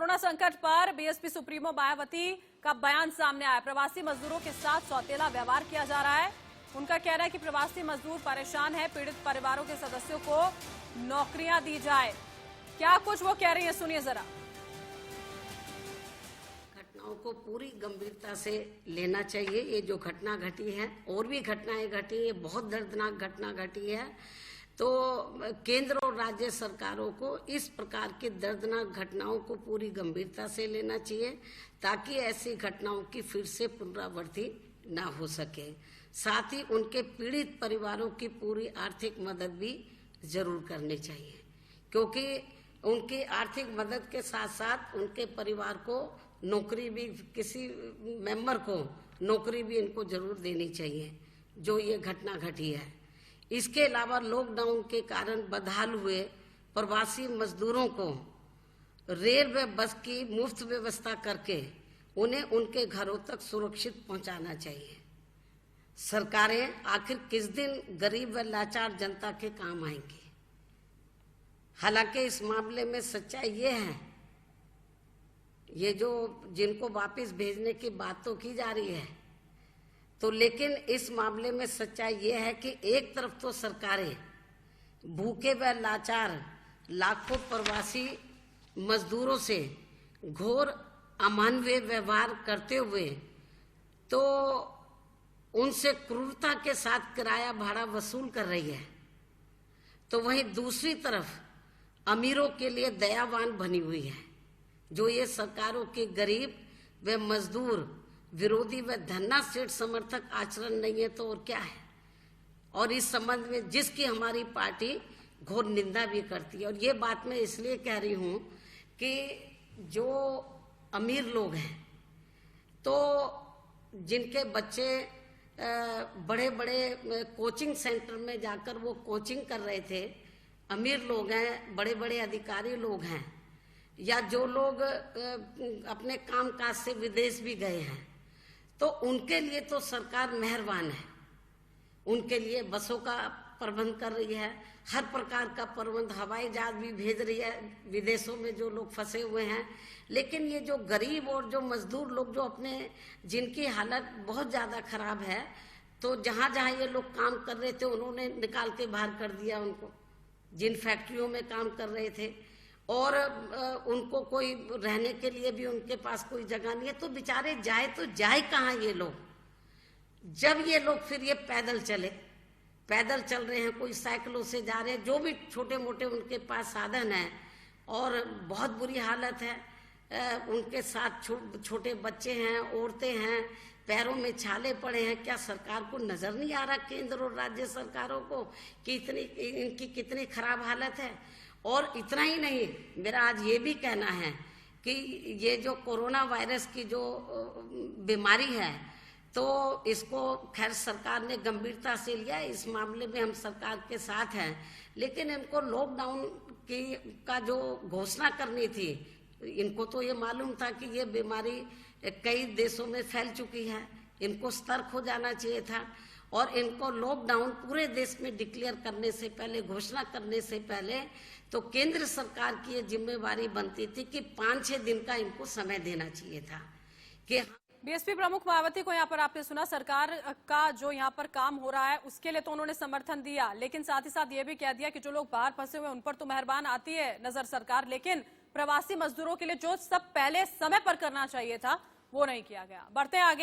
Corona संकट पर BSP supremo Mayawati का बयान सामने आया। प्रवासी मजदूरों के साथ सौतेला व्यवहार किया जा रहा है। उनका कहना है कि प्रवासी मजदूर परेशान है, पीड़ित परिवारों के सदस्यों को नौकरियां दी जाए। क्या कुछ वो कह रही है, सुनिए जरा। घटनाओं को पूरी गंभीरता से लेना चाहिए। ये जो घटना घटी है, और भी घटनाएं घटी है, बहुत दर्दनाक घटना घटी है। तो केंद्र और राज्य सरकारों को इस प्रकार की दर्दनाक घटनाओं को पूरी गंभीरता से लेना चाहिए, ताकि ऐसी घटनाओं की फिर से पुनरावृत्ति ना हो सके। साथ ही उनके पीड़ित परिवारों की पूरी आर्थिक मदद भी जरूर करनी चाहिए, क्योंकि उनकी आर्थिक मदद के साथ साथ उनके परिवार को नौकरी भी, किसी मेंबर को नौकरी भी इनको जरूर देनी चाहिए, जो ये घटना घटी है। इसके अलावा लॉकडाउन के कारण बदहाल हुए प्रवासी मजदूरों को रेल व बस की मुफ्त व्यवस्था करके उन्हें उनके घरों तक सुरक्षित पहुंचाना चाहिए। सरकारें आखिर किस दिन गरीब व लाचार जनता के काम आएंगी? हालांकि इस मामले में सच्चाई ये है, ये जो जिनको वापस भेजने की बात तो की जा रही है, तो लेकिन इस मामले में सच्चाई ये है कि एक तरफ तो सरकारें भूखे व लाचार लाखों प्रवासी मजदूरों से घोर अमानवीय व्यवहार करते हुए तो उनसे क्रूरता के साथ किराया भाड़ा वसूल कर रही है, तो वहीं दूसरी तरफ अमीरों के लिए दयावान बनी हुई है। जो ये सरकारों के गरीब व मजदूर विरोधी व धन्नासेठ समर्थक आचरण नहीं है तो और क्या है। और इस संबंध में जिसकी हमारी पार्टी घोर निंदा भी करती है। और ये बात मैं इसलिए कह रही हूँ कि जो अमीर लोग हैं, तो जिनके बच्चे बड़े बड़े कोचिंग सेंटर में जाकर वो कोचिंग कर रहे थे, अमीर लोग हैं, बड़े बड़े अधिकारी लोग हैं, या जो लोग अपने कामकाज से विदेश भी गए हैं, तो उनके लिए तो सरकार मेहरबान है। उनके लिए बसों का प्रबंध कर रही है, हर प्रकार का प्रबंध, हवाई जहाज भी भेज रही है विदेशों में जो लोग फंसे हुए हैं। लेकिन ये जो गरीब और जो मजदूर लोग, जो अपने जिनकी हालत बहुत ज़्यादा खराब है, तो जहाँ जहाँ ये लोग काम कर रहे थे उन्होंने निकाल के बाहर कर दिया उनको, जिन फैक्ट्रियों में काम कर रहे थे, और उनको कोई रहने के लिए भी उनके पास कोई जगह नहीं है। तो बेचारे जाए तो जाए कहाँ ये लोग? जब ये लोग फिर ये पैदल चल रहे हैं, कोई साइकिलों से जा रहे हैं, जो भी छोटे मोटे उनके पास साधन है, और बहुत बुरी हालत है। उनके साथ छोटे बच्चे हैं, औरतें हैं, पैरों में छाले पड़े हैं। क्या सरकार को नजर नहीं आ रहा, केंद्र और राज्य सरकारों को, कि इनकी कितनी खराब हालत है? और इतना ही नहीं, मेरा आज ये भी कहना है कि ये जो कोरोना वायरस की जो बीमारी है, तो इसको खैर सरकार ने गंभीरता से लिया है। इस मामले में हम सरकार के साथ हैं, लेकिन इनको लॉकडाउन का जो घोषणा करनी थी, इनको तो ये मालूम था कि ये बीमारी कई देशों में फैल चुकी है, इनको सतर्क हो जाना चाहिए था। और इनको लॉकडाउन पूरे देश में डिक्लेयर करने से पहले, घोषणा करने से पहले, तो केंद्र सरकार की ये जिम्मेवारी बनती थी कि 5-6 दिन का इनको समय देना चाहिए था। कि बीएसपी प्रमुख मायावती को यहाँ पर आपने सुना, सरकार का जो यहाँ पर काम हो रहा है उसके लिए तो उन्होंने समर्थन दिया, लेकिन साथ ही साथ ये भी कह दिया कि जो लोग बाहर फंसे हुए उन पर तो मेहरबान आती है नजर सरकार, लेकिन प्रवासी मजदूरों के लिए जो सब पहले समय पर करना चाहिए था वो नहीं किया गया। बढ़ते आगे।